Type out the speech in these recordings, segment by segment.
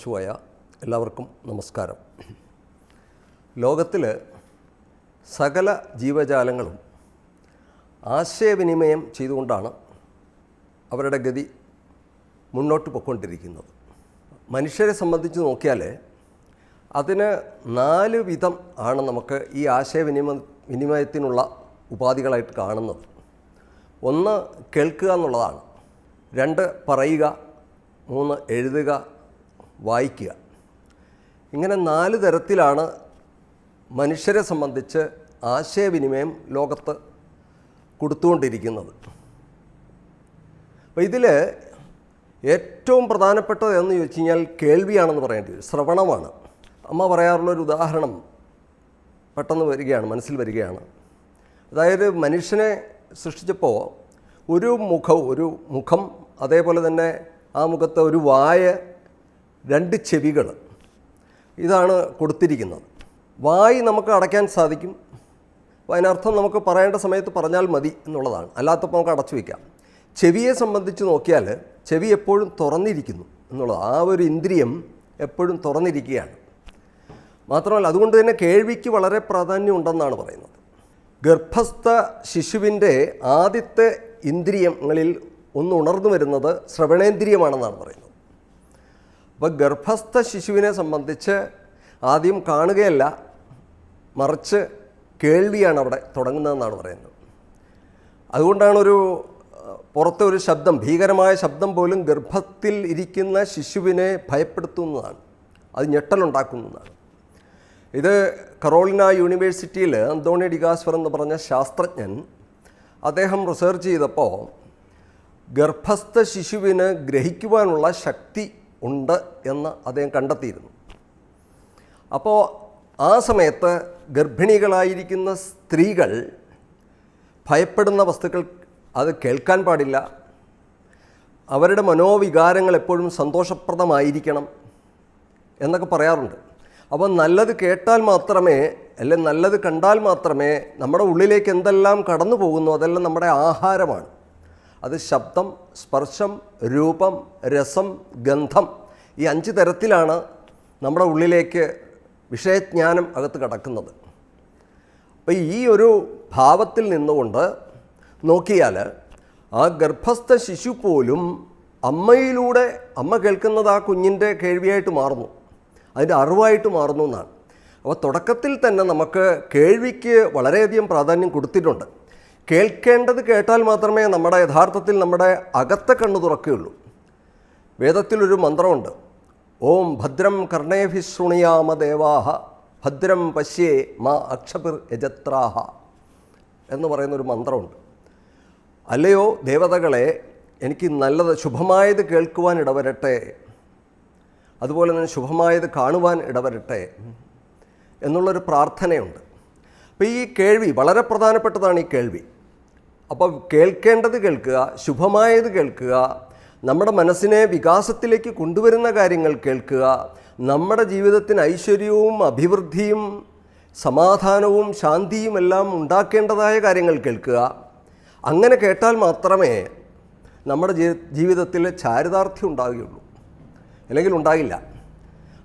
നമഃശിവായ. എല്ലാവർക്കും നമസ്കാരം. ലോകത്തിൽ സകല ജീവജാലങ്ങളും ആശയവിനിമയം ചെയ്തുകൊണ്ടാണ് അവരുടെ ഗതി മുന്നോട്ട് പോയിക്കൊണ്ടിരിക്കുന്നത്. മനുഷ്യരെ സംബന്ധിച്ച് നോക്കിയാൽ അതിന് 4 വിധം ആണ് നമുക്ക് ഈ ആശയവിനിമയത്തിനുള്ള ഉപാധികളായിട്ട് കാണുന്നത്. 1 കേൾക്കുക എന്നുള്ളതാണ്, 2 പറയുക, 3 എഴുതുക, വായിക്കുക. ഇങ്ങനെ 4 തരത്തിലാണ് മനുഷ്യരെ സംബന്ധിച്ച് ആശയവിനിമയം ലോകത്ത് കൊടുത്തുകൊണ്ടിരിക്കുന്നത്. അപ്പോൾ ഇതിൽ ഏറ്റവും പ്രധാനപ്പെട്ടത് എന്ന് ചോദിച്ചു കഴിഞ്ഞാൽ കേൾവിയാണെന്ന് പറയേണ്ടി വരും, ശ്രവണമാണ്. അമ്മ പറയാറുള്ളൊരു ഉദാഹരണം പെട്ടെന്ന് മനസ്സിൽ വരികയാണ്. അതായത് മനുഷ്യനെ സൃഷ്ടിച്ചപ്പോൾ ഒരു മുഖം, അതേപോലെ തന്നെ ആ മുഖത്ത് ഒരു വായ, 2 ചെവികൾ, ഇതാണ് കൊടുത്തിരിക്കുന്നത്. വായി നമുക്ക് അടയ്ക്കാൻ സാധിക്കും. അപ്പോൾ അതിനർത്ഥം നമുക്ക് പറയേണ്ട സമയത്ത് പറഞ്ഞാൽ മതി എന്നുള്ളതാണ്, അല്ലാത്തപ്പോൾ നമുക്ക് അടച്ചു വയ്ക്കാം. ചെവിയെ സംബന്ധിച്ച് നോക്കിയാൽ ചെവി എപ്പോഴും തുറന്നിരിക്കുന്നു എന്നുള്ളത്, ആ ഒരു ഇന്ദ്രിയം എപ്പോഴും തുറന്നിരിക്കുകയാണ്. മാത്രമല്ല അതുകൊണ്ട് തന്നെ കേൾവിക്ക് വളരെ പ്രാധാന്യം ഉണ്ടെന്നാണ് പറയുന്നത്. ഗർഭസ്ഥ ശിശുവിൻ്റെ ആദ്യത്തെ ഇന്ദ്രിയങ്ങളിൽ ഒന്ന് ഉണർന്നു വരുന്നത് ശ്രവണേന്ദ്രിയമാണെന്നാണ് പറയുന്നത്. അപ്പോൾ ഗർഭസ്ഥ ശിശുവിനെ സംബന്ധിച്ച് ആദ്യം കാണുകയല്ല, മറിച്ച് കേൾവിയാണ് അവിടെ തുടങ്ങുന്നതെന്നാണ് പറയുന്നത്. അതുകൊണ്ടാണ് പുറത്തെ ഒരു ശബ്ദം, ഭീകരമായ ശബ്ദം പോലും ഗർഭത്തിൽ ഇരിക്കുന്ന ശിശുവിനെ ഭയപ്പെടുത്തുന്നതാണ്, അത് ഞെട്ടലുണ്ടാക്കുന്നതാണ്. ഇത് കറോളിന യൂണിവേഴ്സിറ്റിയിൽ അന്തോണി ഡിഗാസ്പർ എന്ന് പറഞ്ഞ ശാസ്ത്രജ്ഞൻ, അദ്ദേഹം റിസർച്ച് ചെയ്തപ്പോൾ ഗർഭസ്ഥ ശിശുവിന് ഗ്രഹിക്കുവാനുള്ള ശക്തി ഉണ്ട് എന്ന് അദ്ദേഹം കണ്ടെത്തിയിരുന്നു. അപ്പോൾ ആ സമയത്ത് ഗർഭിണികളായിരിക്കുന്ന സ്ത്രീകൾ ഭയപ്പെടുന്ന വസ്തുക്കൾ അത് കേൾക്കാൻ പാടില്ല. അവരുടെ മനോവികാരങ്ങൾ എപ്പോഴും സന്തോഷപ്രദമായിരിക്കണം എന്നൊക്കെ പറയാറുണ്ട്. അപ്പോൾ നല്ലത് കേട്ടാൽ മാത്രമേ, അല്ലെങ്കിൽ നല്ലത് കണ്ടാൽ മാത്രമേ നമ്മുടെ ഉള്ളിലേക്ക് എന്തെല്ലാം കടന്നു പോകുന്നു അതെല്ലാം നമ്മുടെ ആഹാരമാണ്. അത് ശബ്ദം, സ്പർശം, രൂപം, രസം, ഗന്ധം, ഈ 5 തരത്തിലാണ് നമ്മുടെ ഉള്ളിലേക്ക് വിഷയജ്ഞാനം അകത്ത് കടക്കുന്നത്. അപ്പോൾ ഈ ഒരു ഭാവത്തിൽ നിന്നുകൊണ്ട് നോക്കിയാൽ ആ ഗർഭസ്ഥ ശിശു പോലും അമ്മയിലൂടെ, അമ്മ കേൾക്കുന്നത് ആ കുഞ്ഞിൻ്റെ കേൾവിയായിട്ട് മാറുന്നു, അതിൻ്റെ അറിവായിട്ട് മാറുന്നു എന്നാണ്. അപ്പോൾ തുടക്കത്തിൽ തന്നെ നമുക്ക് കേൾവിക്ക് വളരെയധികം പ്രാധാന്യം കൊടുത്തിട്ടുണ്ട്. കേൾക്കേണ്ടത് കേട്ടാൽ മാത്രമേ നമ്മുടെ യഥാർത്ഥത്തിൽ നമ്മുടെ അകത്തെ കണ്ണു തുറക്കുകയുള്ളൂ. വേദത്തിലൊരു മന്ത്രമുണ്ട്, ഓം ഭദ്രം കർണേഭി ശൃണുയാമ ദേവാഹ ഭദ്രം പശ്യേ മാ അക്ഷപിർ യജത്രാഹ എന്ന് പറയുന്നൊരു മന്ത്രമുണ്ട്. അല്ലയോ ദേവതകളെ, എനിക്ക് നല്ലത്, ശുഭമായത് കേൾക്കുവാൻ ഇടവരട്ടെ, അതുപോലെ തന്നെ ശുഭമായത് കാണുവാൻ ഇടവരട്ടെ എന്നുള്ളൊരു പ്രാർത്ഥനയുണ്ട്. അപ്പോൾ ഈ കേൾവി വളരെ പ്രധാനപ്പെട്ടതാണ്. ഈ കേൾവി, അപ്പോൾ കേൾക്കേണ്ടത് കേൾക്കുക, ശുഭമായത് കേൾക്കുക, നമ്മുടെ മനസ്സിനെ വികാസത്തിലേക്ക് കൊണ്ടുവരുന്ന കാര്യങ്ങൾ കേൾക്കുക, നമ്മുടെ ജീവിതത്തിന് ഐശ്വര്യവും അഭിവൃദ്ധിയും സമാധാനവും ശാന്തിയും എല്ലാം ഉണ്ടാക്കേണ്ടതായ കാര്യങ്ങൾ കേൾക്കുക. അങ്ങനെ കേട്ടാൽ മാത്രമേ നമ്മുടെ ജീവിതത്തിൽ ചാരിതാർത്ഥ്യം ഉണ്ടാകുകയുള്ളൂ, അല്ലെങ്കിൽ ഉണ്ടാകില്ല.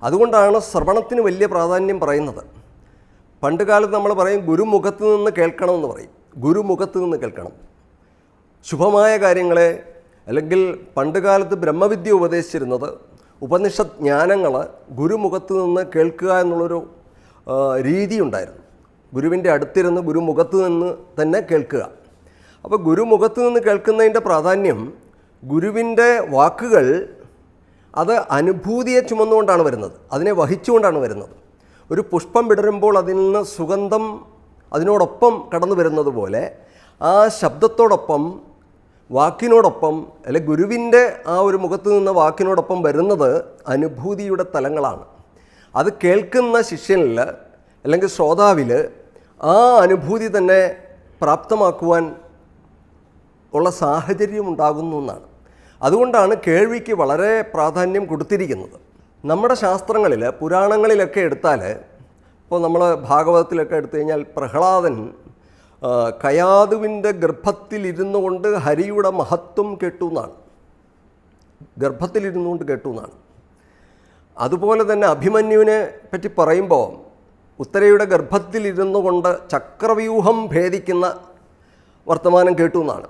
അതുകൊണ്ടാണ് ശ്രവണത്തിന് വലിയ പ്രാധാന്യം പറയുന്നത്. പണ്ട് കാലത്ത് നമ്മൾ പറയും ഗുരുമുഖത്ത് നിന്ന് കേൾക്കണമെന്ന് പറയും. ഗുരുമുഖത്ത് നിന്ന് കേൾക്കണം ശുഭമായ കാര്യങ്ങളെ. അല്ലെങ്കിൽ പണ്ട് കാലത്ത് ബ്രഹ്മവിദ്യ ഉപദേശിച്ചിരുന്നത്, ഉപനിഷത് ജ്ഞാനങ്ങൾ ഗുരുമുഖത്ത് നിന്ന് കേൾക്കുക എന്നുള്ളൊരു രീതിയുണ്ടായിരുന്നു. ഗുരുവിൻ്റെ അടുത്തിരുന്ന് ഗുരുമുഖത്ത് നിന്ന് തന്നെ കേൾക്കുക. അപ്പോൾ ഗുരുമുഖത്ത് നിന്ന് കേൾക്കുന്നതിൻ്റെ പ്രാധാന്യം, ഗുരുവിൻ്റെ വാക്കുകൾ അത് അനുഭൂതിയെ ചുമന്നുകൊണ്ടാണ് വരുന്നത്, അതിനെ വഹിച്ചുകൊണ്ടാണ് വരുന്നത്. ഒരു പുഷ്പം വിടരുമ്പോൾ അതിൽ നിന്ന് സുഗന്ധം അതിനോടൊപ്പം കടന്നു വരുന്നത് പോലെ ആ ശബ്ദത്തോടൊപ്പം, വാക്കിനോടൊപ്പം, അല്ലെങ്കിൽ ഗുരുവിൻ്റെ ആ ഒരു മുഖത്ത് നിന്ന് വാക്കിനോടൊപ്പം വരുന്നത് അനുഭൂതിയുടെ തലങ്ങളാണ്. അത് കേൾക്കുന്ന ശിഷ്യനിൽ അല്ലെങ്കിൽ ശ്രോതാവിൽ ആ അനുഭൂതി തന്നെ പ്രാപ്തമാക്കുവാൻ ഉള്ള സാഹചര്യം ഉണ്ടാകുന്നു എന്നാണ്. അതുകൊണ്ടാണ് കേൾവിക്ക് വളരെ പ്രാധാന്യം കൊടുത്തിരിക്കുന്നത്. നമ്മുടെ ശാസ്ത്രങ്ങളിൽ, പുരാണങ്ങളിലൊക്കെ എടുത്താൽ, ഇപ്പോൾ നമ്മൾ ഭാഗവതത്തിലൊക്കെ എടുത്തു കഴിഞ്ഞാൽ പ്രഹ്ലാദൻ കയാതുവിൻ്റെ ഗർഭത്തിലിരുന്നു കൊണ്ട് ഹരിയുടെ മഹത്വം കേട്ടു എന്നാണ്. ഗർഭത്തിലിരുന്നു കൊണ്ട് കേട്ടു എന്നാണ്. അതുപോലെ തന്നെ അഭിമന്യുവിനെ പറ്റി പറയുമ്പോൾ ഉത്തരയുടെ ഗർഭത്തിലിരുന്നു കൊണ്ട് ചക്രവ്യൂഹം ഭേദിക്കുന്ന വർത്തമാനം കേട്ടു എന്നാണ്.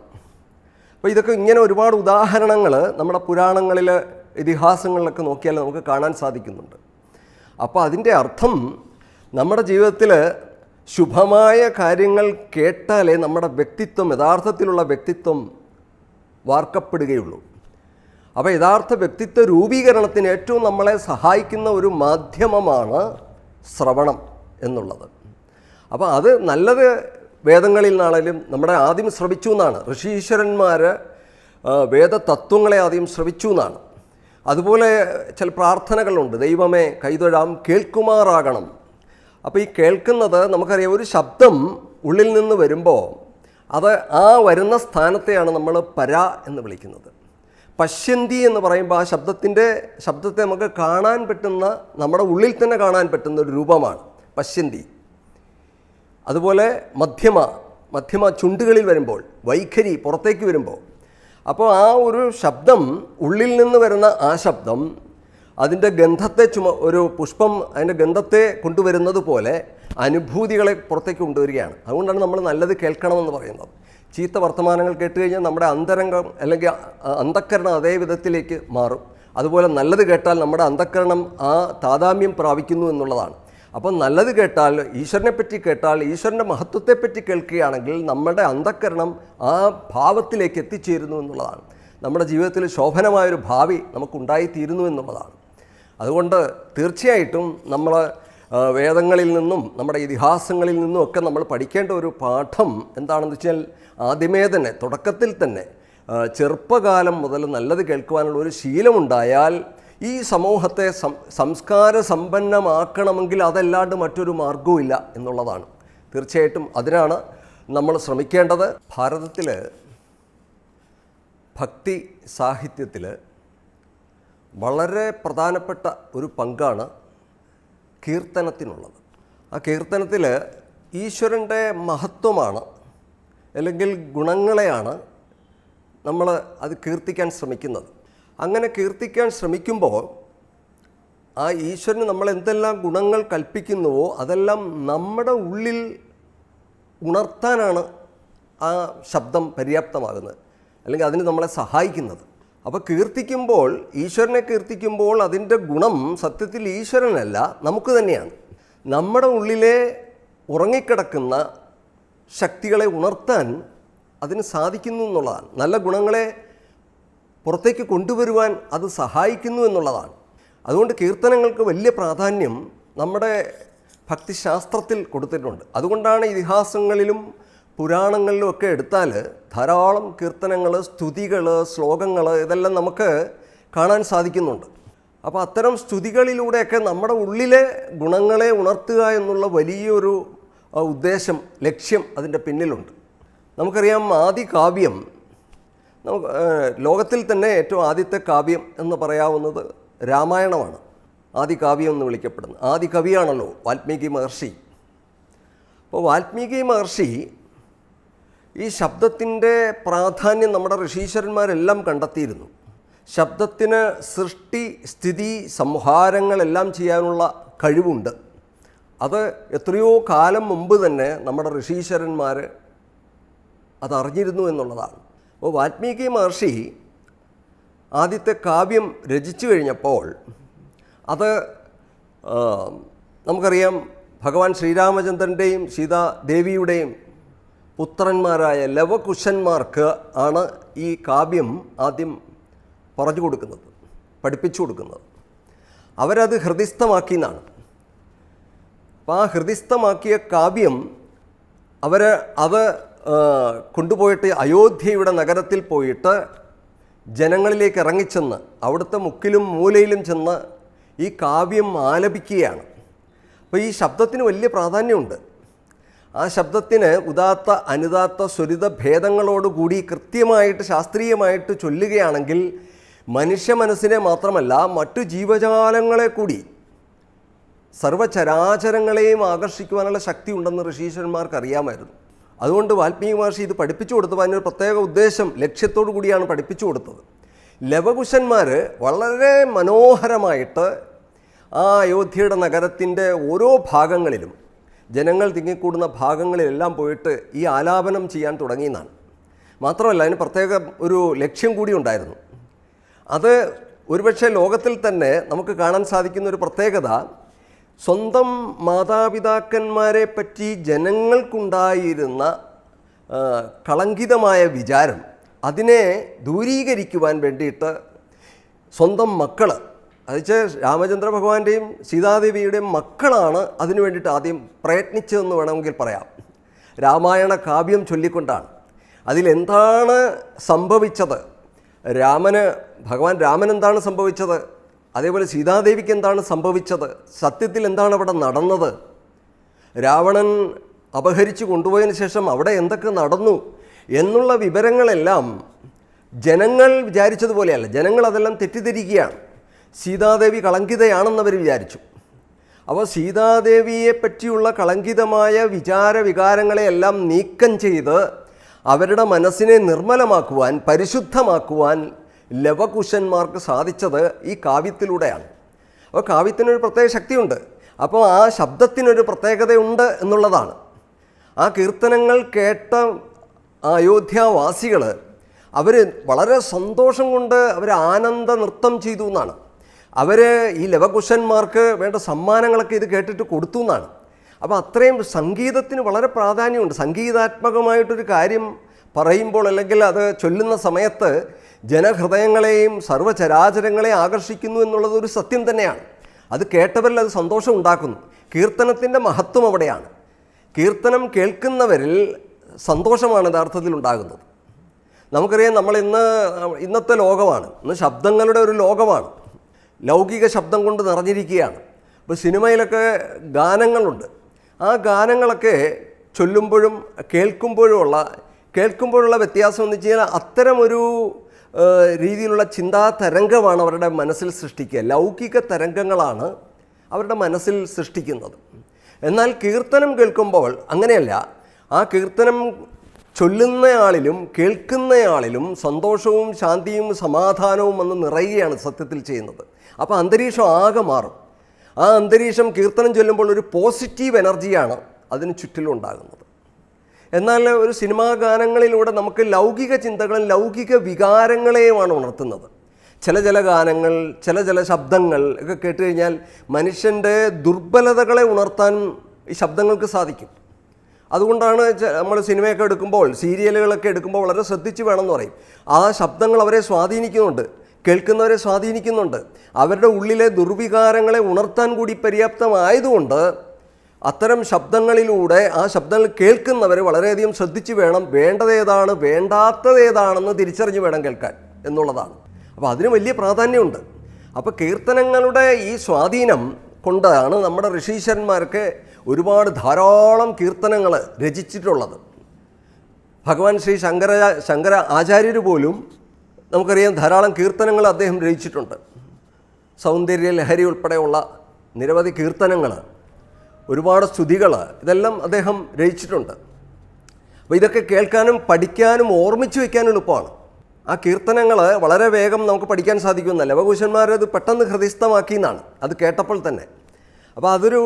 അപ്പോൾ ഇതൊക്കെ ഇങ്ങനെ ഒരുപാട് ഉദാഹരണങ്ങൾ നമ്മുടെ പുരാണങ്ങളിൽ ഇതിഹാസങ്ങളിലൊക്കെ നോക്കിയാൽ നമുക്ക് കാണാൻ സാധിക്കുന്നുണ്ട്. അപ്പോൾ അതിൻ്റെ അർത്ഥം നമ്മുടെ ജീവിതത്തിൽ ശുഭമായ കാര്യങ്ങൾ കേട്ടാലേ നമ്മുടെ വ്യക്തിത്വം, യഥാർത്ഥത്തിലുള്ള വ്യക്തിത്വം വാർക്കപ്പെടുകയുള്ളൂ. അപ്പോൾ യഥാർത്ഥ വ്യക്തിത്വ രൂപീകരണത്തിന് ഏറ്റവും നമ്മളെ സഹായിക്കുന്ന ഒരു മാധ്യമമാണ് ശ്രവണം എന്നുള്ളത്. അപ്പോൾ അത് നല്ലത് വേദങ്ങളിൽ നിന്നാണെങ്കിലും നമ്മുടെ ആദ്യം ശ്രവിച്ചു എന്നാണ്. ഋഷീശ്വരന്മാർ വേദതത്വങ്ങളെ ആദ്യം ശ്രവിച്ചു എന്നാണ്. അതുപോലെ ചില പ്രാർത്ഥനകളുണ്ട്, ദൈവമേ കൈതൊഴാം കേൾക്കുമാറാകണം. അപ്പോൾ ഈ കേൾക്കുന്നത് നമുക്കറിയാം, ഒരു ശബ്ദം ഉള്ളിൽ നിന്ന് വരുമ്പോൾ അത് ആ വരുന്ന സ്ഥാനത്തെയാണ് നമ്മൾ പര എന്ന് വിളിക്കുന്നത്. പശ്യന്തി എന്ന് പറയുമ്പോൾ ആ ശബ്ദത്തെ നമുക്ക് കാണാൻ പറ്റുന്ന, നമ്മുടെ ഉള്ളിൽ തന്നെ കാണാൻ പറ്റുന്ന ഒരു രൂപമാണ് പശ്യന്തി. അതുപോലെ മധ്യമ ചുണ്ടുകളിൽ വരുമ്പോൾ, വൈഖരി പുറത്തേക്ക് വരുമ്പോൾ, അപ്പോൾ ആ ഒരു ശബ്ദം ഉള്ളിൽ നിന്ന് വരുന്ന ആ ശബ്ദം അതിൻ്റെ ഗന്ധത്തെ ഒരു പുഷ്പം അതിൻ്റെ ഗന്ധത്തെ കൊണ്ടുവരുന്നത് പോലെ അനുഭൂതികളെ പുറത്തേക്ക് കൊണ്ടുവരികയാണ്. അതുകൊണ്ടാണ് നമ്മൾ നല്ലത് കേൾക്കണമെന്ന് പറയുന്നത്. ചീത്ത വർത്തമാനങ്ങൾ കേട്ട് കഴിഞ്ഞാൽ നമ്മുടെ അന്തരംഗം അല്ലെങ്കിൽ അന്ധക്കരണം അതേ വിധത്തിലേക്ക് മാറും. അതുപോലെ നല്ലത് കേട്ടാൽ നമ്മുടെ അന്ധക്കരണം ആ താതാമ്യം പ്രാപിക്കുന്നു എന്നുള്ളതാണ്. അപ്പോൾ നല്ലത് കേട്ടാൽ, ഈശ്വരനെ പറ്റി കേട്ടാൽ, ഈശ്വരൻ്റെ മഹത്വത്തെപ്പറ്റി കേൾക്കുകയാണെങ്കിൽ നമ്മുടെ അന്ധക്കരണം ആ ഭാവത്തിലേക്ക് എത്തിച്ചേരുന്നു എന്നുള്ളതാണ്. നമ്മുടെ ജീവിതത്തിൽ ശോഭനമായൊരു ഭാവി നമുക്കുണ്ടായിത്തീരുന്നു എന്നുള്ളതാണ്. അതുകൊണ്ട് തീർച്ചയായിട്ടും നമ്മൾ വേദങ്ങളിൽ നിന്നും നമ്മുടെ ഇതിഹാസങ്ങളിൽ നിന്നും ഒക്കെ നമ്മൾ പഠിക്കേണ്ട ഒരു പാഠം എന്താണെന്ന് വെച്ചാൽ, ആദ്യമേ തന്നെ തുടക്കത്തിൽ തന്നെ ചെറുപ്പകാലം മുതൽ നല്ലത് കേൾക്കുവാനുള്ള ഒരു ശീലമുണ്ടായാൽ ഈ സമൂഹത്തെ സംസ്കാര സമ്പന്നമാക്കണമെങ്കിൽ അതല്ലാണ്ട് മറ്റൊരു മാർഗവും ഇല്ല എന്നുള്ളതാണ്. തീർച്ചയായിട്ടും അതിനാണ് നമ്മൾ ശ്രമിക്കേണ്ടത്. ഭാരതത്തിൽ ഭക്തി സാഹിത്യത്തിൽ വളരെ പ്രധാനപ്പെട്ട ഒരു പങ്കാണ് കീർത്തനത്തിനുള്ളത്. ആ കീർത്തനത്തിൽ ഈശ്വരൻ്റെ മഹത്വമാണ് അല്ലെങ്കിൽ ഗുണങ്ങളെയാണ് നമ്മൾ അത് കീർത്തിക്കാൻ ശ്രമിക്കുന്നത്. അങ്ങനെ കീർത്തിക്കാൻ ശ്രമിക്കുമ്പോൾ ആ ഈശ്വരന് നമ്മൾ എന്തെല്ലാം ഗുണങ്ങൾ കൽപ്പിക്കുന്നുവോ അതെല്ലാം നമ്മുടെ ഉള്ളിൽ ഉണർത്താനാണ് ആ ശബ്ദം പര്യാപ്തമാകുന്നത്, അല്ലെങ്കിൽ അതിന് നമ്മളെ സഹായിക്കുന്നത്. അപ്പോൾ കീർത്തിക്കുമ്പോൾ, ഈശ്വരനെ കീർത്തിക്കുമ്പോൾ അതിൻ്റെ ഗുണം സത്യത്തിൽ ഈശ്വരനല്ല, നമുക്ക് തന്നെയാണ്. നമ്മുടെ ഉള്ളിലെ ഉറങ്ങിക്കിടക്കുന്ന ശക്തികളെ ഉണർത്താൻ അതിന് സാധിക്കുന്നു എന്നുള്ളതാണ്. നല്ല ഗുണങ്ങളെ പുറത്തേക്ക് കൊണ്ടുവരുവാൻ അത് സഹായിക്കുന്നു എന്നുള്ളതാണ്. അതുകൊണ്ട് കീർത്തനങ്ങൾക്ക് വലിയ പ്രാധാന്യം നമ്മുടെ ഭക്തിശാസ്ത്രത്തിൽ കൊടുത്തിട്ടുണ്ട്. അതുകൊണ്ടാണ് ഇതിഹാസങ്ങളിലും പുരാണങ്ങളിലും ഒക്കെ എടുത്താൽ ധാരാളം കീർത്തനങ്ങൾ, സ്തുതികൾ, ശ്ലോകങ്ങൾ ഇതെല്ലാം നമുക്ക് കാണാൻ സാധിക്കുന്നുണ്ട്. അപ്പോൾ അത്തരം സ്തുതികളിലൂടെയൊക്കെ നമ്മുടെ ഉള്ളിലെ ഗുണങ്ങളെ ഉണർത്തുക എന്നുള്ള വലിയൊരു ഉദ്ദേശം, ലക്ഷ്യം അതിൻ്റെ പിന്നിലുണ്ട്. നമുക്കറിയാം, ആദി കാവ്യം, ലോകത്തിൽ തന്നെ ഏറ്റവും ആദ്യത്തെ കാവ്യം എന്ന് പറയാവുന്നത് രാമായണമാണ്. ആദി കാവ്യം എന്ന് വിളിക്കപ്പെടുന്നത്. ആദി കവിയാണല്ലോ വാൽമീകി മഹർഷി. അപ്പോൾ വാൽമീകി മഹർഷി ഈ ശബ്ദത്തിൻ്റെ പ്രാധാന്യം നമ്മുടെ ഋഷീശ്വരന്മാരെല്ലാം കണ്ടെത്തിയിരുന്നു. ശബ്ദത്തിന് സൃഷ്ടി, സ്ഥിതി, സംഹാരങ്ങളെല്ലാം ചെയ്യാനുള്ള കഴിവുണ്ട്. അത് എത്രയോ കാലം മുമ്പ് തന്നെ നമ്മുടെ ഋഷീശ്വരന്മാർ അതറിഞ്ഞിരുന്നു എന്നുള്ളതാണ്. അപ്പോൾ വാൽമീകി മഹർഷി ആദ്യത്തെ കാവ്യം രചിച്ചു കഴിഞ്ഞപ്പോൾ അത് നമുക്കറിയാം, ഭഗവാൻ ശ്രീരാമചന്ദ്രൻ്റെയും സീതാദേവിയുടെയും പുത്രന്മാരായ ലവകുശന്മാർക്ക് ആണ് ഈ കാവ്യം ആദ്യം പറഞ്ഞു കൊടുക്കുന്നത്, പഠിപ്പിച്ചു കൊടുക്കുന്നത്. അവരത് ഹൃദിസ്ഥമാക്കി എന്നാണ്. അപ്പോൾ ആ ഹൃദിസ്ഥമാക്കിയ കാവ്യം അത് കൊണ്ടുപോയിട്ട് അയോധ്യയുടെ നഗരത്തിൽ പോയിട്ട് ജനങ്ങളിലേക്ക് ഇറങ്ങിച്ചെന്ന് അവിടുത്തെ മുക്കിലും മൂലയിലും ചെന്ന് ഈ കാവ്യം ആലപിക്കുകയാണ്. അപ്പോൾ ഈ ശബ്ദത്തിന് വലിയ പ്രാധാന്യമുണ്ട്. ആ ശബ്ദത്തിന് ഉദാത്ത, അനുദാത്ത, സ്വരിത ഭേദങ്ങളോടുകൂടി കൃത്യമായിട്ട് ശാസ്ത്രീയമായിട്ട് ചൊല്ലുകയാണെങ്കിൽ മനുഷ്യ മനസ്സിനെ മാത്രമല്ല മറ്റു ജീവജാലങ്ങളെ കൂടി, സർവ്വചരാചരങ്ങളെയും ആകർഷിക്കുവാനുള്ള ശക്തി ഉണ്ടെന്ന് ഋഷീശ്വരന്മാർക്ക് അറിയാമായിരുന്നു. അതുകൊണ്ട് വാൽമീകി മഹർഷി ഇത് പഠിപ്പിച്ചു കൊടുത്തപ്പോൾ അതിനൊരു പ്രത്യേക ഉദ്ദേശം, ലക്ഷ്യത്തോടു കൂടിയാണ് പഠിപ്പിച്ചു കൊടുത്തത്. ലവകുശന്മാർ വളരെ മനോഹരമായിട്ട് ആ അയോധ്യയുടെ നഗരത്തിൻ്റെ ഓരോ ഭാഗങ്ങളിലും ജനങ്ങൾ തിങ്ങിക്കൂടുന്ന ഭാഗങ്ങളിലെല്ലാം പോയിട്ട് ഈ ആലാപനം ചെയ്യാൻ തുടങ്ങിയെന്നാണ്. മാത്രമല്ല അതിന് പ്രത്യേക ഒരു ലക്ഷ്യം കൂടി ഉണ്ടായിരുന്നു. അത് ഒരുപക്ഷെ ലോകത്തിൽ തന്നെ നമുക്ക് കാണാൻ സാധിക്കുന്ന ഒരു പ്രത്യേകത, സ്വന്തം മാതാപിതാക്കന്മാരെ പറ്റി ജനങ്ങൾക്കുണ്ടായിരുന്ന കളങ്കിതമായ വിചാരം അതിനെ ദൂരീകരിക്കുവാൻ വേണ്ടിയിട്ട് സ്വന്തം മക്കൾ, അതെച്ചാൽ രാമചന്ദ്ര ഭഗവാന്റെയും സീതാദേവിയുടെയും മക്കളാണ് അതിനു വേണ്ടിയിട്ട് ആദ്യം പ്രയത്നിച്ചതെന്ന് വേണമെങ്കിൽ പറയാം. രാമായണ കാവ്യം ചൊല്ലിക്കൊണ്ടാണ്. അതിലെന്താണ് സംഭവിച്ചത്, ഭഗവാൻ രാമൻ എന്താണ് സംഭവിച്ചത്, അതേപോലെ സീതാദേവിക്ക് എന്താണ് സംഭവിച്ചത്, സത്യത്തിൽ എന്താണ് അവിടെ നടന്നത്, രാവണൻ അപഹരിച്ചു കൊണ്ടുപോയതിന് ശേഷം അവിടെ എന്തൊക്കെ നടന്നു എന്നുള്ള വിവരങ്ങളെല്ലാം ജനങ്ങൾ വിചാരിച്ചതുപോലെയല്ല. ജനങ്ങൾ അതെല്ലാം തെറ്റിദ്ധരിക്കുകയാണ്. സീതാദേവി കളങ്കിതയാണെന്നവർ വിചാരിച്ചു. അപ്പോൾ സീതാദേവിയെ പറ്റിയുള്ള കളങ്കിതമായ വികാരങ്ങളെയെല്ലാം നീക്കം ചെയ്ത് അവരുടെ മനസ്സിനെ നിർമ്മലമാക്കുവാൻ, പരിശുദ്ധമാക്കുവാൻ ലവകുശന്മാർക്ക് സാധിച്ചത് ഈ കാവ്യത്തിലൂടെയാണ്. അപ്പോൾ കാവ്യത്തിനൊരു പ്രത്യേക ശക്തിയുണ്ട്. അപ്പോൾ ആ ശബ്ദത്തിനൊരു പ്രത്യേകതയുണ്ട് എന്നുള്ളതാണ്. ആ കീർത്തനങ്ങൾ കേട്ട അയോധ്യാവാസികൾ അവർ വളരെ സന്തോഷം കൊണ്ട് അവർ ആനന്ദ നൃത്തം ചെയ്തു എന്നാണ്. അവർ ഈ ലവകുശന്മാർക്ക് വേണ്ട സമ്മാനങ്ങളൊക്കെ ഇത് കേട്ടിട്ട് കൊടുത്തു എന്നാണ്. അപ്പോൾ അത്രയും സംഗീതത്തിന് വളരെ പ്രാധാന്യമുണ്ട്. സംഗീതാത്മകമായിട്ടൊരു കാര്യം പറയുമ്പോൾ അല്ലെങ്കിൽ അത് ചൊല്ലുന്ന സമയത്ത് ജനഹൃദയങ്ങളെയും സർവ്വചരാചരങ്ങളെയും ആകർഷിക്കുന്നു എന്നുള്ളത് ഒരു സത്യം തന്നെയാണ്. അത് കേട്ടവരിൽ അത് സന്തോഷം ഉണ്ടാക്കുന്നു. കീർത്തനത്തിൻ്റെ മഹത്വം അവിടെയാണ്. കീർത്തനം കേൾക്കുന്നവരിൽ സന്തോഷമാണ് യഥാർത്ഥത്തിൽ ഉണ്ടാകുന്നത്. നമുക്കറിയാം, ഇന്നത്തെ ലോകമാണ്, ഇന്ന് ശബ്ദങ്ങളുടെ ഒരു ലോകമാണ്. ലൗകിക ശബ്ദം കൊണ്ട് നിറഞ്ഞിരിക്കുകയാണ്. ഇപ്പോൾ സിനിമയിലൊക്കെ ഗാനങ്ങളുണ്ട്. ആ ഗാനങ്ങളൊക്കെ ചൊല്ലുമ്പോഴും കേൾക്കുമ്പോഴുള്ള വ്യത്യാസം എന്ന് വെച്ച് കഴിഞ്ഞാൽ അത്തരമൊരു രീതിയിലുള്ള ചിന്താ തരംഗമാണ് അവരുടെ മനസ്സിൽ സൃഷ്ടിക്കുക. ലൗകിക തരംഗങ്ങളാണ് അവരുടെ മനസ്സിൽ സൃഷ്ടിക്കുന്നത്. എന്നാൽ കീർത്തനം കേൾക്കുമ്പോൾ അങ്ങനെയല്ല. ആ കീർത്തനം ചൊല്ലുന്നയാളിലും കേൾക്കുന്നയാളിലും സന്തോഷവും ശാന്തിയും സമാധാനവും വന്ന് നിറയുകയാണ് സത്യത്തിൽ ചെയ്യുന്നത്. അപ്പോൾ അന്തരീക്ഷം ആകെ മാറും. ആ അന്തരീക്ഷം കീർത്തനം ചൊല്ലുമ്പോൾ ഒരു പോസിറ്റീവ് എനർജിയാണ് അതിന് ചുറ്റിലും ഉണ്ടാകുന്നത്. എന്നാൽ ഒരു സിനിമാ ഗാനങ്ങളിലൂടെ നമുക്ക് ലൗകിക ചിന്തകളും ലൗകിക വികാരങ്ങളെയുമാണ് ഉണർത്തുന്നത്. ചില ഗാനങ്ങൾ, ചില ശബ്ദങ്ങൾ ഒക്കെ കേട്ട് കഴിഞ്ഞാൽ മനുഷ്യൻ്റെ ദുർബലതകളെ ഉണർത്താൻ ഈ ശബ്ദങ്ങൾക്ക് സാധിക്കും. അതുകൊണ്ടാണ് നമ്മൾ സിനിമയൊക്കെ എടുക്കുമ്പോൾ, സീരിയലുകളൊക്കെ എടുക്കുമ്പോൾ വളരെ ശ്രദ്ധിച്ച് വേണമെന്ന് പറയും. ആ ശബ്ദങ്ങൾ അവരെ സ്വാധീനിക്കുന്നുണ്ട്, കേൾക്കുന്നവരെ സ്വാധീനിക്കുന്നുണ്ട്. അവരുടെ ഉള്ളിലെ ദുർവികാരങ്ങളെ ഉണർത്താൻ കൂടി പര്യാപ്തമായതുകൊണ്ട് അത്തരം ശബ്ദങ്ങളിലൂടെ ആ ശബ്ദങ്ങൾ കേൾക്കുന്നവർ വളരെയധികം ശ്രദ്ധിച്ച് വേണം വേണ്ടതേതാണ് വേണ്ടാത്തതേതാണെന്ന് തിരിച്ചറിഞ്ഞ് വേണം കേൾക്കാൻ എന്നുള്ളതാണ്. അപ്പോൾ അതിന് വലിയ പ്രാധാന്യമുണ്ട്. അപ്പോൾ കീർത്തനങ്ങളുടെ ഈ സ്വാധീനം കൊണ്ടാണ് നമ്മുടെ ഋഷീശ്വരന്മാർക്ക് ധാരാളം കീർത്തനങ്ങൾ രചിച്ചിട്ടുള്ളത്. ഭഗവാൻ ശ്രീ ശങ്കര ആചാര്യർ പോലും നമുക്കറിയാം ധാരാളം കീർത്തനങ്ങൾ അദ്ദേഹം രചിച്ചിട്ടുണ്ട്. സൗന്ദര്യ ലഹരി ഉൾപ്പെടെയുള്ള നിരവധി കീർത്തനങ്ങൾ, ഒരുപാട് സ്തുതികൾ, ഇതെല്ലാം അദ്ദേഹം രചിച്ചിട്ടുണ്ട്. അപ്പോൾ ഇതൊക്കെ കേൾക്കാനും പഠിക്കാനും ഓർമ്മിച്ച് വയ്ക്കാനും എളുപ്പമാണ്. ആ കീർത്തനങ്ങൾ വളരെ വേഗം നമുക്ക് പഠിക്കാൻ സാധിക്കുമെന്നല്ല, ലവകുശന്മാരത് പെട്ടെന്ന് ഹൃദയസ്ഥമാക്കി എന്നാണ് അത് കേട്ടപ്പോൾ തന്നെ. അപ്പോൾ അതൊരു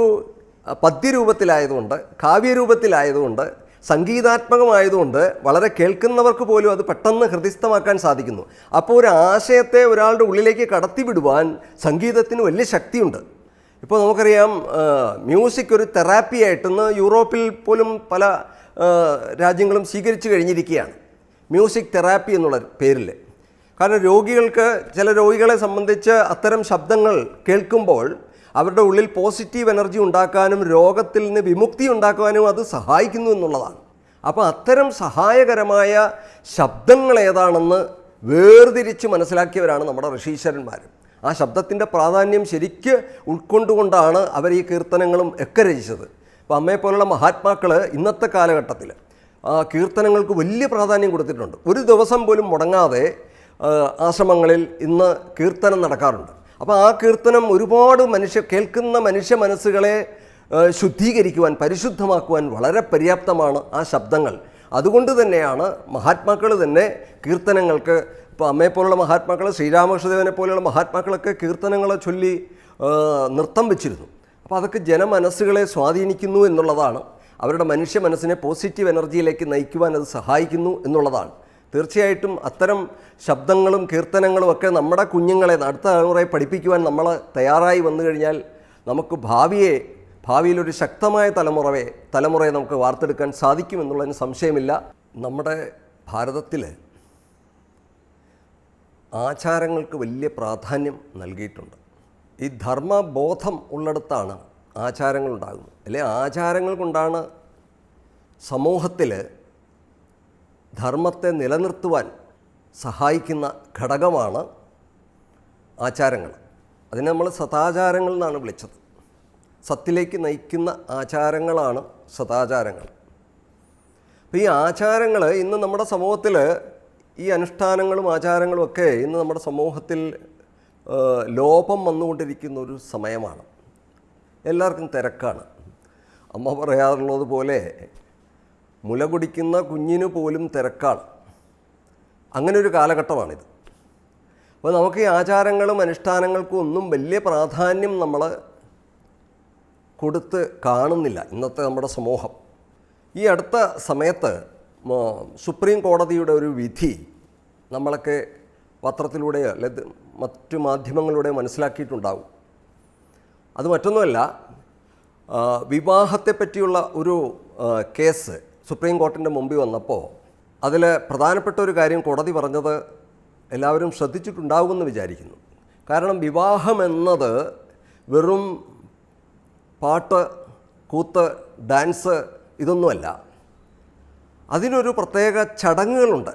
പദ്യരൂപത്തിലായതുകൊണ്ട്, കാവ്യരൂപത്തിലായതുകൊണ്ട്, സംഗീതാത്മകമായതുകൊണ്ട് വളരെ കേൾക്കുന്നവർക്ക് പോലും അത് പെട്ടെന്ന് ഹൃദയസ്ഥമാക്കാൻ സാധിക്കുന്നു. അപ്പോൾ ഒരു ആശയത്തെ ഒരാളുടെ ഉള്ളിലേക്ക് കടത്തിവിടുവാൻ സംഗീതത്തിന് വലിയ ശക്തിയുണ്ട്. ഇപ്പോൾ നമുക്കറിയാം, മ്യൂസിക് ഒരു തെറാപ്പിയായിട്ടെന്ന് യൂറോപ്പിൽ പോലും പല രാജ്യങ്ങളും സ്വീകരിച്ചു കഴിഞ്ഞിരിക്കുകയാണ്, മ്യൂസിക് തെറാപ്പി എന്നുള്ള പേരിൽ. കാരണം ചില രോഗികളെ സംബന്ധിച്ച് അത്തരം ശബ്ദങ്ങൾ കേൾക്കുമ്പോൾ അവരുടെ ഉള്ളിൽ പോസിറ്റീവ് എനർജി ഉണ്ടാക്കാനും രോഗത്തിൽ നിന്ന് വിമുക്തി ഉണ്ടാക്കുവാനും അത് സഹായിക്കുന്നു എന്നുള്ളതാണ്. അപ്പോൾ അത്തരം സഹായകരമായ ശബ്ദങ്ങൾ ഏതാണെന്ന് വേർതിരിച്ച് മനസ്സിലാക്കിയവരാണ് നമ്മുടെ ഋഷീശ്വരന്മാർ. ആ ശബ്ദത്തിൻ്റെ പ്രാധാന്യം ശരിക്ക് ഉൾക്കൊണ്ടുകൊണ്ടാണ് അവർ ഈ കീർത്തനങ്ങളും ഒക്കെ രചിച്ചത്. അപ്പോൾ അമ്മയെപ്പോലുള്ള മഹാത്മാക്കൾ ഇന്നത്തെ കാലഘട്ടത്തിൽ ആ കീർത്തനങ്ങൾക്ക് വലിയ പ്രാധാന്യം കൊടുത്തിട്ടുണ്ട്. ഒരു ദിവസം പോലും മുടങ്ങാതെ ആശ്രമങ്ങളിൽ ഇന്ന് കീർത്തനം നടക്കാറുണ്ട്. അപ്പോൾ ആ കീർത്തനം ഒരുപാട് കേൾക്കുന്ന മനുഷ്യ മനസ്സുകളെ ശുദ്ധീകരിക്കുവാൻ, പരിശുദ്ധമാക്കുവാൻ വളരെ പര്യാപ്തമാണ് ആ ശബ്ദങ്ങൾ. അതുകൊണ്ട് തന്നെയാണ് മഹാത്മാക്കൾ തന്നെ കീർത്തനങ്ങൾക്ക്, ഇപ്പോൾ അമ്മയെപ്പോലുള്ള മഹാത്മാക്കൾ, ശ്രീരാമകൃഷ്ണദേവനെ പോലെയുള്ള മഹാത്മാക്കളൊക്കെ കീർത്തനങ്ങളെ ചൊല്ലി നൃത്തം വെച്ചിരുന്നു. അപ്പോൾ അതൊക്കെ ജനമനസ്സുകളെ സ്വാധീനിക്കുന്നു എന്നുള്ളതാണ്, അവരുടെ മനുഷ്യ മനസ്സിനെ പോസിറ്റീവ് എനർജിയിലേക്ക് നയിക്കുവാൻ അത് സഹായിക്കുന്നു എന്നുള്ളതാണ്. തീർച്ചയായിട്ടും അത്തരം ശബ്ദങ്ങളും കീർത്തനങ്ങളും ഒക്കെ നമ്മുടെ കുഞ്ഞുങ്ങളെ അടുത്ത തലമുറയെ പഠിപ്പിക്കുവാൻ നമ്മൾ തയ്യാറായി വന്നു കഴിഞ്ഞാൽ നമുക്ക് ഭാവിയിലൊരു ശക്തമായ തലമുറയെ നമുക്ക് വാർത്തെടുക്കാൻ സാധിക്കുമെന്നുള്ളതിന് സംശയമില്ല. നമ്മുടെ ഭാരതത്തിൽ ആചാരങ്ങൾക്ക് വലിയ പ്രാധാന്യം നൽകിയിട്ടുണ്ട്. ഈ ധർമ്മബോധം ഉള്ളിടത്താണ് ആചാരങ്ങളുണ്ടാകുന്നത്. അല്ലെ, ആചാരങ്ങൾ കൊണ്ടാണ് സമൂഹത്തിൽ ധർമ്മത്തെ നിലനിർത്തുവാൻ സഹായിക്കുന്ന ഘടകമാണ് ആചാരങ്ങൾ. അതിനെ നമ്മൾ സദാചാരങ്ങൾ എന്നാണ് വിളിച്ചത്. സത്തിലേക്ക് നയിക്കുന്ന ആചാരങ്ങളാണ് സദാചാരങ്ങൾ. അപ്പോൾ ഈ ആചാരങ്ങൾ ഇന്ന് നമ്മുടെ സമൂഹത്തിൽ, ഈ അനുഷ്ഠാനങ്ങളും ആചാരങ്ങളും ഒക്കെ ഇന്ന് നമ്മുടെ സമൂഹത്തിൽ ലോപം വന്നുകൊണ്ടിരിക്കുന്ന ഒരു സമയമാണ്. എല്ലാവർക്കും തിരക്കാണ്. അമ്മ പറയാറുള്ളത് പോലെ മുല കുടിക്കുന്ന കുഞ്ഞിന് പോലും തിരക്കാണ്. അങ്ങനെ ഒരു കാലഘട്ടമാണിത്. അപ്പോൾ നമുക്ക് ഈ ആചാരങ്ങളും അനുഷ്ഠാനങ്ങൾക്കും ഒന്നും വലിയ പ്രാധാന്യം നമ്മൾ കൊടുത്ത് കാണുന്നില്ല ഇന്നത്തെ നമ്മുടെ സമൂഹം. ഈ അടുത്ത സമയത്ത് സുപ്രീം കോടതിയുടെ ഒരു വിധി നമ്മളൊക്കെ പത്രത്തിലൂടെയോ അല്ലെങ്കിൽ മറ്റു മാധ്യമങ്ങളിലൂടെ മനസ്സിലാക്കിയിട്ടുണ്ടാകും. അത് മറ്റൊന്നുമല്ല, വിവാഹത്തെപ്പറ്റിയുള്ള ഒരു കേസ് സുപ്രീം കോടതിൻ്റെ മുമ്പിൽ വന്നപ്പോൾ അതിൽ പ്രധാനപ്പെട്ട ഒരു കാര്യം കോടതി പറഞ്ഞത് എല്ലാവരും ശ്രദ്ധിച്ചിട്ടുണ്ടാകുമെന്ന് വിചാരിക്കുന്നു. കാരണം വിവാഹമെന്നത് വെറും പാട്ട്, കൂത്ത്, ഡാൻസ് ഇതൊന്നുമല്ല. അതിനൊരു പ്രത്യേക ചടങ്ങുകളുണ്ട്.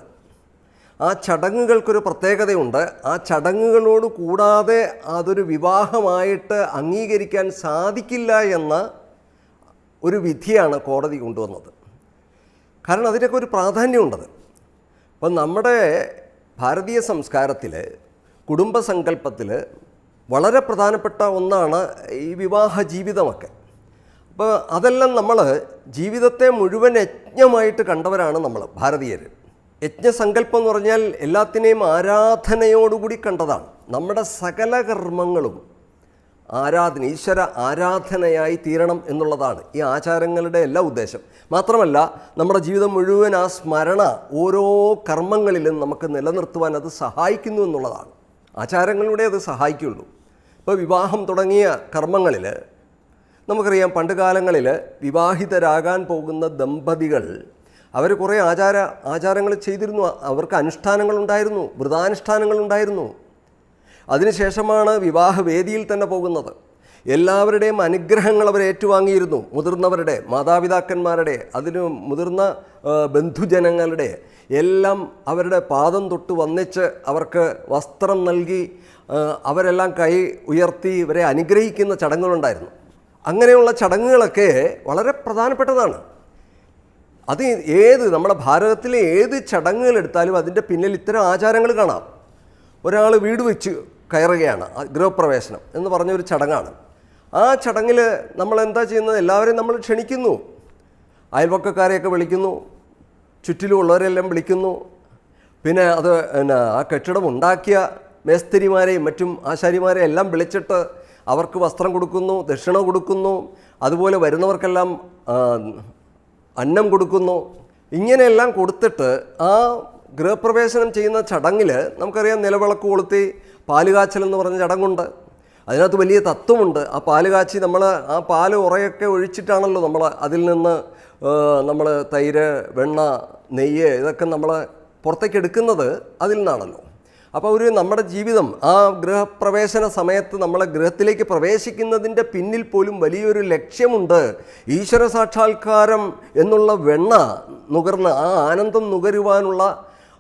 ആ ചടങ്ങുകൾക്കൊരു പ്രത്യേകതയുണ്ട്. ആ ചടങ്ങുകളോട് കൂടാതെ അതൊരു വിവാഹമായിട്ട് അംഗീകരിക്കാൻ സാധിക്കില്ല എന്ന ഒരു വിധിയാണ് കോടതി കൊണ്ടുവന്നത്. കാരണം അതിനൊക്കെ ഒരു പ്രാധാന്യമുണ്ടത്. അപ്പം നമ്മുടെ ഭാരതീയ സംസ്കാരത്തിൽ, കുടുംബസങ്കല്പത്തിൽ വളരെ പ്രധാനപ്പെട്ട ഒന്നാണ് ഈ വിവാഹ ജീവിതമൊക്കെ. അപ്പോൾ അതെല്ലാം നമ്മൾ ജീവിതത്തെ മുഴുവൻ യജ്ഞമായിട്ട് കണ്ടവരാണ് നമ്മൾ ഭാരതീയർ. യജ്ഞസങ്കല്പം എന്ന് പറഞ്ഞാൽ എല്ലാത്തിനെയും ആരാധനയോടുകൂടി കണ്ടതാണ്. നമ്മുടെ സകല കർമ്മങ്ങളും ഈശ്വര ആരാധനയായി തീരണം എന്നുള്ളതാണ് ഈ ആചാരങ്ങളുടെ എല്ലാ ഉദ്ദേശം. മാത്രമല്ല നമ്മുടെ ജീവിതം മുഴുവൻ ആ സ്മരണ ഓരോ കർമ്മങ്ങളിലും നമുക്ക് നിലനിർത്തുവാൻ അത് സഹായിക്കുന്നു എന്നുള്ളതാണ്. ആചാരങ്ങളിലൂടെ അത് സഹായിക്കുള്ളൂ. ഇപ്പോൾ വിവാഹം തുടങ്ങിയ കർമ്മങ്ങളിൽ നമുക്കറിയാം, പണ്ട് കാലങ്ങളിൽ വിവാഹിതരാകാൻ പോകുന്ന ദമ്പതികൾ അവർ കുറേ ആചാരങ്ങൾ ചെയ്തിരുന്നു. അവർക്ക് അനുഷ്ഠാനങ്ങളുണ്ടായിരുന്നു, വ്രതാനുഷ്ഠാനങ്ങളുണ്ടായിരുന്നു. അതിനുശേഷമാണ് വിവാഹവേദിയിൽ തന്നെ പോകുന്നത്. എല്ലാവരുടെയും അനുഗ്രഹങ്ങൾ അവർ ഏറ്റുവാങ്ങിയിരുന്നു. മുതിർന്നവരുടെ, മാതാപിതാക്കന്മാരുടെ, അതിന് മുതിർന്ന ബന്ധുജനങ്ങളുടെ എല്ലാം അവരുടെ പാദം തൊട്ട് വന്നിച്ച് അവർക്ക് വസ്ത്രം നൽകി അവരെല്ലാം കൈ ഉയർത്തി ഇവരെ അനുഗ്രഹിക്കുന്ന ചടങ്ങുകളുണ്ടായിരുന്നു. അങ്ങനെയുള്ള ചടങ്ങുകളൊക്കെ വളരെ പ്രധാനപ്പെട്ടതാണ്. അത് നമ്മുടെ ഭാരതത്തിലെ ഏത് ചടങ്ങുകൾ എടുത്താലും അതിൻ്റെ പിന്നിൽ ഇത്തരം ആചാരങ്ങൾ കാണാം. ഒരാൾ വീട് വെച്ച് കയറുകയാണ്, ഗൃഹപ്രവേശനം എന്ന് പറഞ്ഞൊരു ചടങ്ങാണ്. ആ ചടങ്ങിൽ നമ്മൾ എന്താ ചെയ്യുന്നത്? എല്ലാവരെയും നമ്മൾ ക്ഷണിക്കുന്നു, അയൽപക്കക്കാരെയൊക്കെ വിളിക്കുന്നു, ചുറ്റിലുമുള്ളവരെല്ലാം വിളിക്കുന്നു. പിന്നെ ആ കെട്ടിടം ഉണ്ടാക്കിയ മേസ്തിരിമാരെയും മറ്റും ആശാരിമാരെയും എല്ലാം വിളിച്ചിട്ട് അവർക്ക് വസ്ത്രം കൊടുക്കുന്നു, ദക്ഷിണ കൊടുക്കുന്നു. അതുപോലെ വരുന്നവർക്കെല്ലാം അന്നം കൊടുക്കുന്നു. ഇങ്ങനെയെല്ലാം കൊടുത്തിട്ട് ആ ഗൃഹപ്രവേശനം ചെയ്യുന്ന ചടങ്ങിൽ നമുക്കറിയാം, നിലവിളക്ക് കൊളുത്തി പാലുകാച്ചൽ എന്ന് പറഞ്ഞ ചടങ്ങുണ്ട്. അതിനകത്ത് വലിയ തത്വമുണ്ട്. ആ പാല് കാച്ചി നമ്മൾ ആ പാല് ഉറയൊക്കെ ഒഴിച്ചിട്ടാണല്ലോ നമ്മൾ അതിൽ നിന്ന് നമ്മൾ തൈര്, വെണ്ണ, നെയ്യ് ഇതൊക്കെ നമ്മൾ പുറത്തേക്ക് എടുക്കുന്നത് അതിൽ നിന്നാണല്ലോ. അപ്പോൾ നമ്മുടെ ജീവിതം ആ ഗൃഹപ്രവേശന സമയത്ത് നമ്മൾ ഗൃഹത്തിലേക്ക് പ്രവേശിക്കുന്നതിൻ്റെ പിന്നിൽ പോലും വലിയൊരു ലക്ഷ്യമുണ്ട്. ഈശ്വര സാക്ഷാത്കാരം എന്നുള്ള വെണ്ണ നുകർന്ന് ആ ആനന്ദം നുകരുവാനുള്ള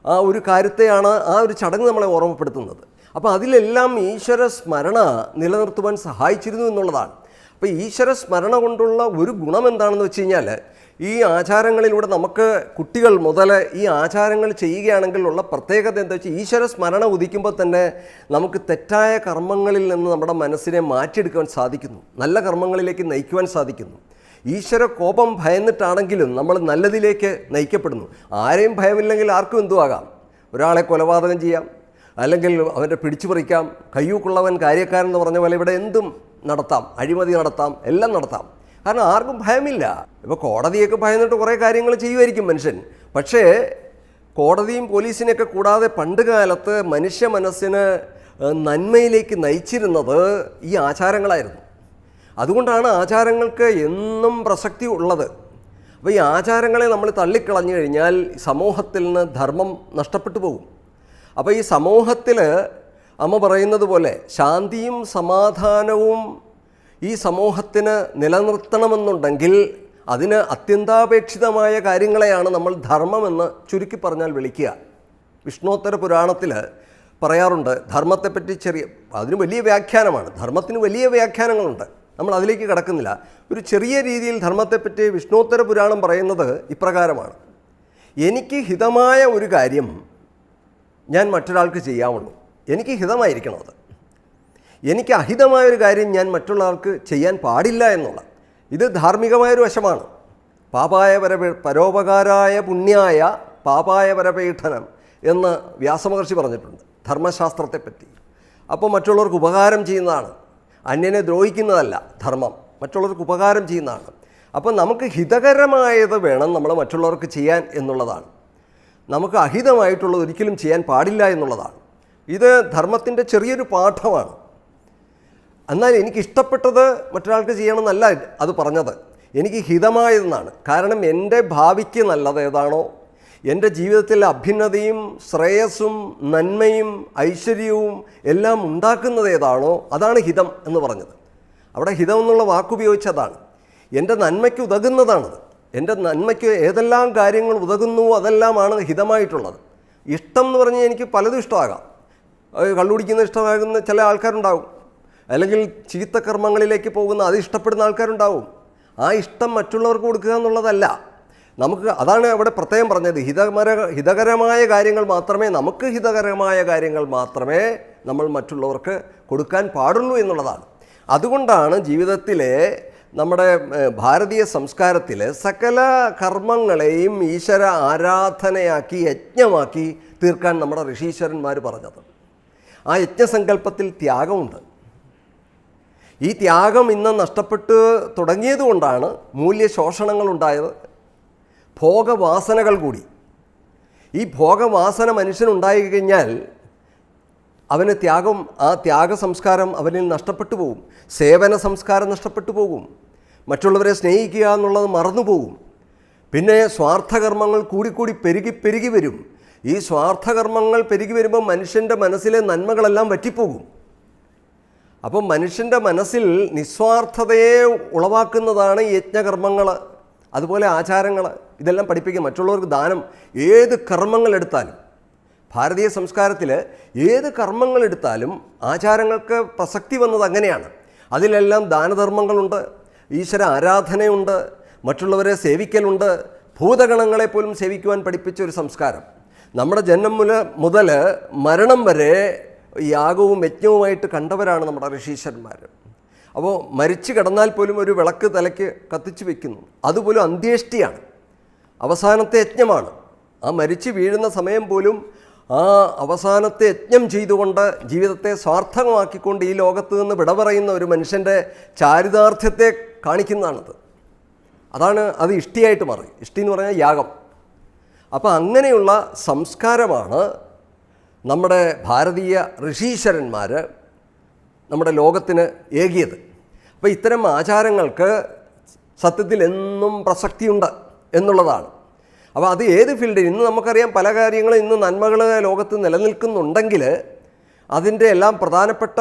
ആ ഒരു കാര്യത്തെയാണ് ആ ഒരു ചടങ്ങ് നമ്മളെ ഓർമ്മപ്പെടുത്തുന്നത്. അപ്പോൾ അതിലെല്ലാം ഈശ്വര സ്മരണ നിലനിർത്തുവാൻ സഹായിച്ചിരുന്നു എന്നുള്ളതാണ്. അപ്പോൾ ഈശ്വര സ്മരണ കൊണ്ടുള്ള ഒരു ഗുണം എന്താണെന്ന് വെച്ച് കഴിഞ്ഞാൽ, ഈ ആചാരങ്ങളിലൂടെ നമുക്ക് കുട്ടികൾ മുതൽ ഈ ആചാരങ്ങൾ ചെയ്യുകയാണെങ്കിൽ ഉള്ള പ്രത്യേകത എന്താ വെച്ചാൽ, ഈശ്വര സ്മരണ ഉദിക്കുമ്പോൾ തന്നെ നമുക്ക് തെറ്റായ കർമ്മങ്ങളിൽ നിന്ന് നമ്മുടെ മനസ്സിനെ മാറ്റിയെടുക്കുവാൻ സാധിക്കുന്നു, നല്ല കർമ്മങ്ങളിലേക്ക് നയിക്കുവാൻ സാധിക്കുന്നു. ഈശ്വര കോപം ഭയന്നിട്ടാണെങ്കിലും നമ്മൾ നല്ലതിലേക്ക് നയിക്കപ്പെടുന്നു. ആരെയും ഭയമില്ലെങ്കിൽ ആർക്കും എന്തുവാകാം. ഒരാളെ കൊലപാതകം ചെയ്യാം, അല്ലെങ്കിൽ അവൻ്റെ പിടിച്ചു പറിക്കാം, കയ്യൂക്കുള്ളവൻ കാര്യക്കാരൻ എന്ന് പറഞ്ഞ പോലെ ഇവിടെ എന്തും നടത്താം, അഴിമതി നടത്താം, എല്ലാം നടത്താം. കാരണം ആർക്കും ഭയമില്ല. ഇപ്പോൾ കോടതിയൊക്കെ ഭയന്നിട്ട് കുറേ കാര്യങ്ങൾ ചെയ്യുമായിരിക്കും മനുഷ്യൻ. പക്ഷേ കോടതിയും പോലീസിനെയൊക്കെ കൂടാതെ പണ്ട് കാലത്ത് മനുഷ്യ മനസ്സിന് നന്മയിലേക്ക് നയിച്ചിരുന്നത് ഈ ആചാരങ്ങളായിരുന്നു. അതുകൊണ്ടാണ് ആചാരങ്ങൾക്ക് എന്നും പ്രസക്തി ഉള്ളത്. അപ്പോൾ ഈ ആചാരങ്ങളെ നമ്മൾ തള്ളിക്കളഞ്ഞു കഴിഞ്ഞാൽ സമൂഹത്തിൽ നിന്ന് ധർമ്മം നഷ്ടപ്പെട്ടു പോകും. അപ്പോൾ ഈ സമൂഹത്തിൽ അമ്മ പറയുന്നത് പോലെ ശാന്തിയും സമാധാനവും ഈ സമൂഹത്തിന് നിലനിർത്തണമെന്നുണ്ടെങ്കിൽ അതിന് അത്യന്താപേക്ഷിതമായ കാര്യങ്ങളെയാണ് നമ്മൾ ധർമ്മമെന്ന് ചുരുക്കി പറഞ്ഞാൽ വിളിക്കുക. വിഷ്ണോത്തര പുരാണത്തിൽ പറയാറുണ്ട് ധർമ്മത്തെപ്പറ്റി അതിന് വലിയ വ്യാഖ്യാനമാണ്, ധർമ്മത്തിന് വലിയ വ്യാഖ്യാനങ്ങളുണ്ട്, നമ്മൾ അതിലേക്ക് കടക്കുന്നില്ല. ഒരു ചെറിയ രീതിയിൽ ധർമ്മത്തെപ്പറ്റി വിഷ്ണോത്തര പുരാണം പറയുന്നത് ഇപ്രകാരമാണ്: എനിക്ക് ഹിതമായ ഒരു കാര്യം ഞാൻ മറ്റൊരാൾക്ക് ചെയ്യാവുള്ളൂ, എനിക്ക് ഹിതമായിരിക്കണം അത്. എനിക്ക് അഹിതമായൊരു കാര്യം ഞാൻ മറ്റുള്ള ആൾക്ക് ചെയ്യാൻ പാടില്ല എന്നുള്ള ഇത് ധാർമ്മികമായൊരു വശമാണ്. പാപായ പരോപകാരായ പുണ്യായ പാപായ പരപീഠനം എന്ന് വ്യാസമഹർഷി പറഞ്ഞിട്ടുണ്ട് ധർമ്മശാസ്ത്രത്തെപ്പറ്റി. അപ്പോൾ മറ്റുള്ളവർക്ക് ഉപകാരം ചെയ്യുന്നതാണ്, അന്യനെ ദ്രോഹിക്കുന്നതല്ല ധർമ്മം, മറ്റുള്ളവർക്ക് ഉപകാരം ചെയ്യുന്നതാണ്. അപ്പോൾ നമുക്ക് ഹിതകരമായത് വേണം നമ്മൾ മറ്റുള്ളവർക്ക് ചെയ്യാൻ എന്നുള്ളതാണ്. നമുക്ക് അഹിതമായിട്ടുള്ളത് ഒരിക്കലും ചെയ്യാൻ പാടില്ല എന്നുള്ളതാണ്. ഇത് ധർമ്മത്തിൻ്റെ ചെറിയൊരു പാഠമാണ്. എന്നാൽ എനിക്കിഷ്ടപ്പെട്ടത് മറ്റൊരാൾക്ക് ചെയ്യണമെന്നല്ല അത് പറഞ്ഞത്, എനിക്ക് ഹിതമായതെന്നാണ്. കാരണം എൻ്റെ ഭാവിക്ക് നല്ലത് ഏതാണോ, എൻ്റെ ജീവിതത്തിലെ അഭ്യുന്നതിയും ശ്രേയസ്സും നന്മയും ഐശ്വര്യവും എല്ലാം ഉണ്ടാക്കുന്നത് ഏതാണോ അതാണ് ഹിതം എന്ന് പറഞ്ഞത്. അവിടെ ഹിതം എന്നുള്ള വാക്കുപയോഗിച്ചതാണ്. എൻ്റെ നന്മയ്ക്ക് ഉതകുന്നതാണത്. എൻ്റെ നന്മയ്ക്ക് ഏതെല്ലാം കാര്യങ്ങൾ ഉതകുന്നുവോ അതെല്ലാമാണ് ഹിതമായിട്ടുള്ളത്. ഇഷ്ടം എന്ന് പറഞ്ഞാൽ എനിക്ക് പലതും ഇഷ്ടമാകാം. കള്ളുപിടിക്കുന്ന ഇഷ്ടമാകുന്ന ചില ആൾക്കാരുണ്ടാവും, അല്ലെങ്കിൽ ചീത്ത കർമ്മങ്ങളിലേക്ക് പോകുന്ന അത് ഇഷ്ടപ്പെടുന്ന ആൾക്കാരുണ്ടാവും. ആ ഇഷ്ടം മറ്റുള്ളവർക്ക് കൊടുക്കുക എന്നുള്ളതല്ല. നമുക്ക് അതാണ് അവിടെ പ്രത്യേകം പറഞ്ഞത്, ഹിതകരമായ കാര്യങ്ങൾ മാത്രമേ, നമുക്ക് ഹിതകരമായ കാര്യങ്ങൾ മാത്രമേ നമ്മൾ മറ്റുള്ളവർക്ക് കൊടുക്കാൻ പാടുള്ളൂ എന്നുള്ളതാണ്. അതുകൊണ്ടാണ് ജീവിതത്തിലെ നമ്മുടെ ഭാരതീയ സംസ്കാരത്തിൽ സകല കർമ്മങ്ങളെയും ഈശ്വര ആരാധനയാക്കി യജ്ഞമാക്കി തീർക്കാൻ നമ്മുടെ ഋഷീശ്വരന്മാർ പറഞ്ഞത്. ആ യജ്ഞസങ്കല്പത്തിൽ ത്യാഗമുണ്ട്. ഈ ത്യാഗം ഇന്ന് നഷ്ടപ്പെട്ട് തുടങ്ങിയതുകൊണ്ടാണ് മൂല്യശോഷണങ്ങളുണ്ടായത്, ഭോഗവാസനകൾ കൂടി. ഈ ഭോഗവാസന മനുഷ്യനുണ്ടായി കഴിഞ്ഞാൽ അവന് ത്യാഗം, ആ ത്യാഗ സംസ്കാരം അവനിൽ നഷ്ടപ്പെട്ടു പോകും. സേവന സംസ്കാരം നഷ്ടപ്പെട്ടു പോകും. മറ്റുള്ളവരെ സ്നേഹിക്കുക എന്നുള്ളത് മറന്നുപോകും. പിന്നെ സ്വാർത്ഥകർമ്മങ്ങൾ കൂടിക്കൂടി പെരുകി വരും. ഈ സ്വാർത്ഥകർമ്മങ്ങൾ പെരുകി വരുമ്പോൾ മനുഷ്യൻ്റെ മനസ്സിലെ നന്മകളെല്ലാം വറ്റിപ്പോകും. അപ്പം മനുഷ്യൻ്റെ മനസ്സിൽ നിസ്വാർത്ഥതയെ ഉളവാക്കുന്നതാണ് ഈ യജ്ഞകർമ്മങ്ങൾ, അതുപോലെ ആചാരങ്ങൾ. ഇതെല്ലാം പഠിപ്പിക്കുക. മറ്റുള്ളവർക്ക് ദാനം, ഏത് കർമ്മങ്ങളെടുത്താലും ഭാരതീയ സംസ്കാരത്തിൽ ഏത് കർമ്മങ്ങളെടുത്താലും ആചാരങ്ങൾക്ക് പ്രസക്തി വന്നത് അങ്ങനെയാണ്. അതിലെല്ലാം ദാനധർമ്മങ്ങളുണ്ട്, ഈശ്വര ആരാധനയുണ്ട്, മറ്റുള്ളവരെ സേവിക്കലുണ്ട്, ഭൂതഗണങ്ങളെ പോലും സേവിക്കുവാൻ പഠിപ്പിച്ച ഒരു സംസ്കാരം. നമ്മുടെ ജന്മം മുതൽ മരണം വരെ യാഗവും യജ്ഞവുമായിട്ട് കണ്ടവരാണ് നമ്മുടെ ഋഷീശ്വരന്മാർ. അപ്പോൾ മരിച്ചു കിടന്നാൽ പോലും ഒരു വിളക്ക് തലയ്ക്ക് കത്തിച്ച് വയ്ക്കുന്നു. അതുപോലും അന്ത്യേഷ്ടിയാണ്, അവസാനത്തെ യജ്ഞമാണ്. ആ മരിച്ചു വീഴുന്ന സമയം പോലും ആ അവസാനത്തെ യജ്ഞം ചെയ്തുകൊണ്ട് ജീവിതത്തെ സ്വാർത്ഥമാക്കിക്കൊണ്ട് ഈ ലോകത്ത് നിന്ന് വിട പറയുന്ന ഒരു മനുഷ്യൻ്റെ ചാരിതാർത്ഥ്യത്തെ കാണിക്കുന്നതാണത്. അതാണ് അത് ഇഷ്ടിയായിട്ട് മാറി. ഇഷ്ടി എന്ന് പറഞ്ഞാൽ യാഗം. അപ്പോൾ അങ്ങനെയുള്ള സംസ്കാരമാണ് നമ്മുടെ ഭാരതീയ ഋഷീശ്വരന്മാർ നമ്മുടെ ലോകത്തിന് ഏകിയത്. അപ്പോൾ ഇത്തരം ആചാരങ്ങൾക്ക് സത്യത്തിൽ എന്നും പ്രസക്തിയുണ്ട് എന്നുള്ളതാണ്. അപ്പോൾ അത് ഏത് ഫീൽഡിൽ, ഇന്ന് നമുക്കറിയാം പല കാര്യങ്ങളും ഇന്ന് നന്മകൾ ലോകത്ത് നിലനിൽക്കുന്നുണ്ടെങ്കിൽ അതിൻ്റെ എല്ലാം പ്രധാനപ്പെട്ട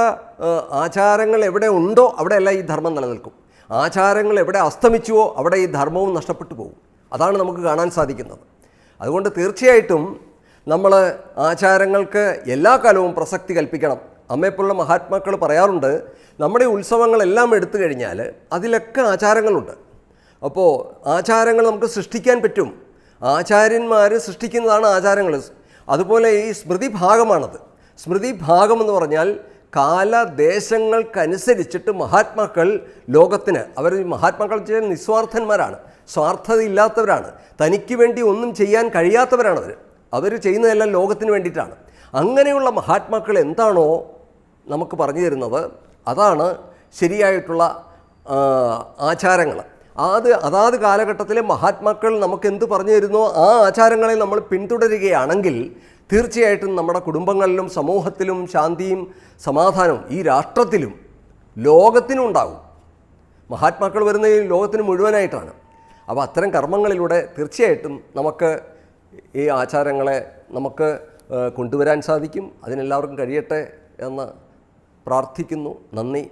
ആചാരങ്ങൾ എവിടെ ഉണ്ടോ അവിടെയെല്ലാം ഈ ധർമ്മം നിലനിൽക്കും. ആചാരങ്ങൾ എവിടെ അസ്തമിച്ചുവോ അവിടെ ഈ ധർമ്മവും നഷ്ടപ്പെട്ടു പോകും. അതാണ് നമുക്ക് കാണാൻ സാധിക്കുന്നത്. അതുകൊണ്ട് തീർച്ചയായിട്ടും നമ്മൾ ആചാരങ്ങൾക്ക് എല്ലാ കാലവും പ്രസക്തി കൽപ്പിക്കണം. അമ്മയെപ്പോലുള്ള മഹാത്മാക്കൾ പറയാറുണ്ട്, നമ്മുടെ ഉത്സവങ്ങളെല്ലാം എടുത്തു കഴിഞ്ഞാൽ അതിലൊക്കെ ആചാരങ്ങളുണ്ട്. അപ്പോൾ ആചാരങ്ങൾ നമുക്ക് സൃഷ്ടിക്കാൻ പറ്റും. ആചാര്യന്മാർ സൃഷ്ടിക്കുന്നതാണ് ആചാരങ്ങൾ. അതുപോലെ ഈ സ്മൃതി ഭാഗമാണത്. സ്മൃതി ഭാഗം എന്ന് പറഞ്ഞാൽ കാലദേശങ്ങൾക്കനുസരിച്ചിട്ട് മഹാത്മാക്കൾ ലോകത്തിന്, അവർ മഹാത്മാക്കൾ ചെയ്യാൻ നിസ്വാർത്ഥന്മാരാണ്, സ്വാർത്ഥതയില്ലാത്തവരാണ്, തനിക്ക് വേണ്ടി ഒന്നും ചെയ്യാൻ കഴിയാത്തവരാണവർ. അവർ ചെയ്യുന്നതെല്ലാം ലോകത്തിന് വേണ്ടിയിട്ടാണ്. അങ്ങനെയുള്ള മഹാത്മാക്കൾ എന്താണോ നമുക്ക് പറഞ്ഞു തരുന്നത് അതാണ് ശരിയായിട്ടുള്ള ആചാരങ്ങൾ. അതാത് കാലഘട്ടത്തിലെ മഹാത്മാക്കൾ നമുക്കെന്ത് പറഞ്ഞു തരുന്നോ ആ ആചാരങ്ങളെ നമ്മൾ പിന്തുടരുകയാണെങ്കിൽ തീർച്ചയായിട്ടും നമ്മുടെ കുടുംബങ്ങളിലും സമൂഹത്തിലും ശാന്തിയും സമാധാനവും ഈ രാഷ്ട്രത്തിലും ലോകത്തിനും ഉണ്ടാകും. മഹാത്മാക്കൾ വരുന്ന ഈ ലോകത്തിന് മുഴുവനായിട്ടാണ്. അപ്പോൾ അത്തരം കർമ്മങ്ങളിലൂടെ തീർച്ചയായിട്ടും നമുക്ക് ഈ ആചാരങ്ങളെ നമുക്ക് കൊണ്ടുവരാൻ സാധിക്കും. അതിനെല്ലാവർക്കും കഴിയട്ടെ എന്ന് പ്രാർത്ഥിക്കുന്നു. നന്ദി.